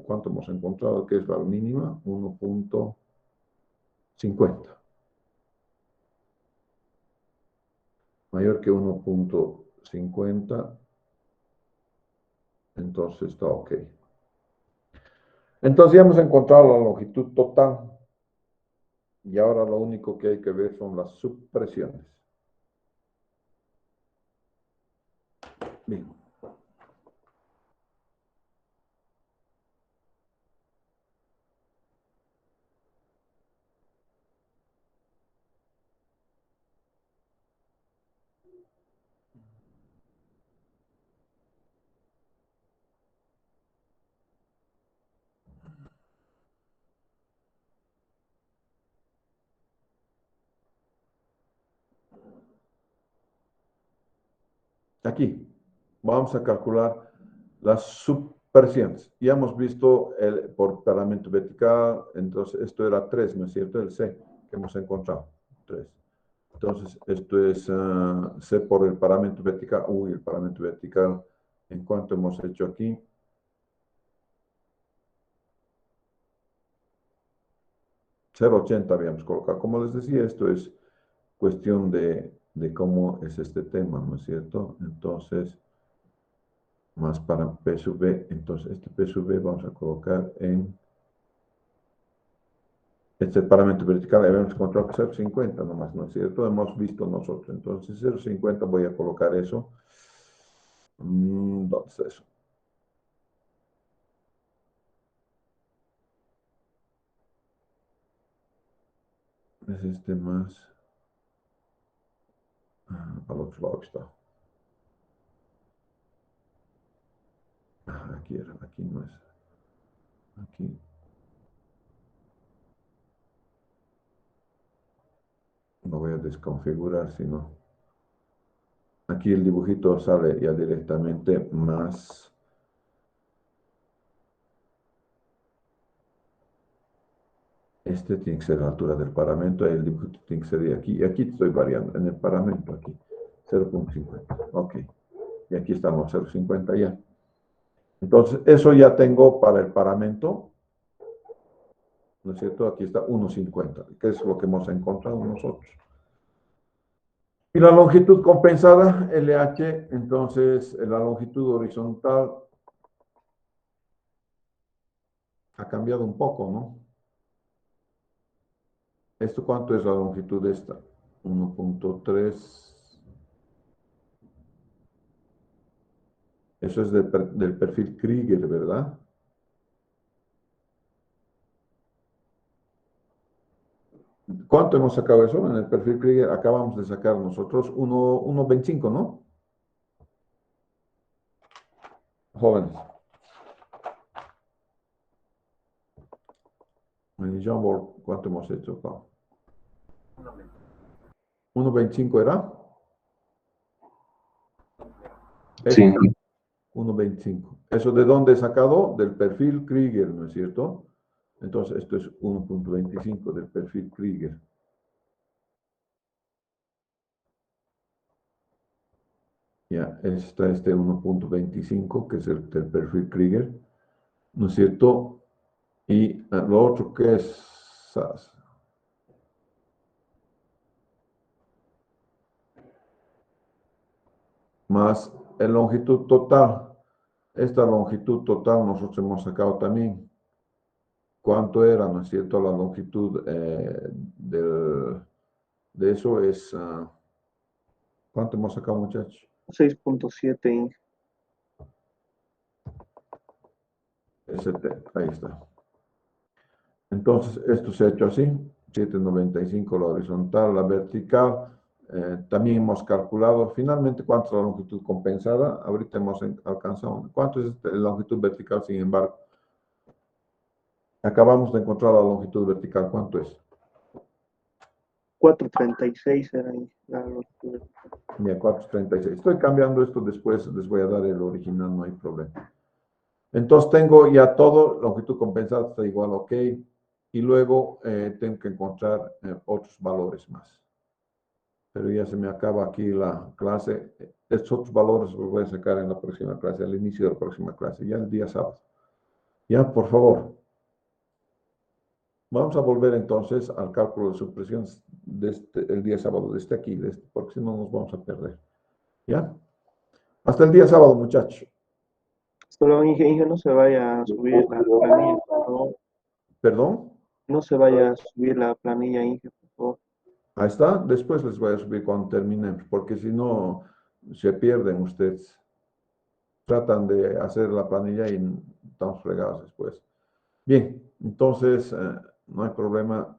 ¿Cuánto hemos encontrado que es la mínima? 1,50. Mayor que 1,50. Entonces está ok. Entonces ya hemos encontrado la longitud total. Y ahora lo único que hay que ver son las subpresiones. Bien. Aquí vamos a calcular Las subpersianas. Ya hemos visto por parámetro vertical, entonces esto era 3, ¿no es cierto? El C que hemos encontrado, 3. Entonces, esto es C por el parámetro vertical. Uy, el parámetro vertical, ¿en cuánto hemos hecho aquí? $0.80 habíamos colocado. Como les decía, esto es cuestión de cómo es este tema, ¿no es cierto? Entonces, más para P sub B. Entonces, este P sub B vamos a colocar en este parámetro vertical. Habíamos encontrado que 0.50 nomás, ¿no es cierto? Hemos visto nosotros. Entonces, 0.50 voy a colocar eso. ¿Dónde está eso? Es este más. Al otro lado está. Aquí era, aquí no es. Aquí. No voy a desconfigurar, sino. Aquí el dibujito sale ya directamente más. Este tiene que ser la altura del parámetro, el dibujito tiene que ser de aquí. Y aquí estoy variando en el parámetro, aquí. 0.50. Ok. Y aquí estamos, 0.50 ya. Entonces, eso ya tengo para el parámetro. ¿No es cierto? Aquí está 1.50, que es lo que hemos encontrado nosotros. Y la longitud compensada, LH, entonces la longitud horizontal ha cambiado un poco, ¿no? ¿Esto cuánto es la longitud de esta? 1.3. Eso es del perfil Krieger, ¿verdad? ¿Cuánto hemos sacado eso en el perfil Krieger? Acabamos de sacar nosotros 1.25, ¿no? Jóvenes. En Jamboard, ¿cuánto hemos hecho? 1.25 era. Sí, 1.25. ¿Eso de dónde he sacado? Del perfil Krieger, ¿no es cierto? Entonces, esto es 1.25 del perfil Krieger. Ya, está este 1.25, que es el del perfil Krieger, ¿no es cierto? Y lo otro que es SAS. Más la longitud total. Esta longitud total nosotros hemos sacado también. ¿Cuánto era, no es cierto? La longitud de eso es... ¿cuánto hemos sacado, muchachos? 6.7 Inge. Ahí está. Entonces, esto se ha hecho así. 7.95 la horizontal, la vertical. También hemos calculado finalmente cuánto es la longitud compensada. Ahorita hemos alcanzado. ¿Cuánto es la longitud vertical, sin embargo? Acabamos de encontrar la longitud vertical. ¿Cuánto es? 4.36 era Inge, la longitud. Mira, 4.36. Estoy cambiando esto después. Les voy a dar el original, no hay problema. Entonces tengo ya todo. Longitud compensada está igual, ok. Y luego tengo que encontrar otros valores más. Pero ya se me acaba aquí la clase. Estos otros valores los voy a sacar en la próxima clase, al inicio de la próxima clase, ya el día sábado. Ya, por favor. Vamos a volver entonces al cálculo de supresiones el día sábado, desde aquí, porque si no nos vamos a perder. ¿Ya? Hasta el día sábado, muchachos. Solo Inge, no se vaya a subir la planilla, por favor. ¿Perdón? No se vaya a subir la planilla, Inge, por favor. Ahí está. Después les voy a subir cuando terminemos, porque si no, se pierden ustedes. Tratan de hacer la planilla y estamos fregados después. Bien, entonces, no hay problema.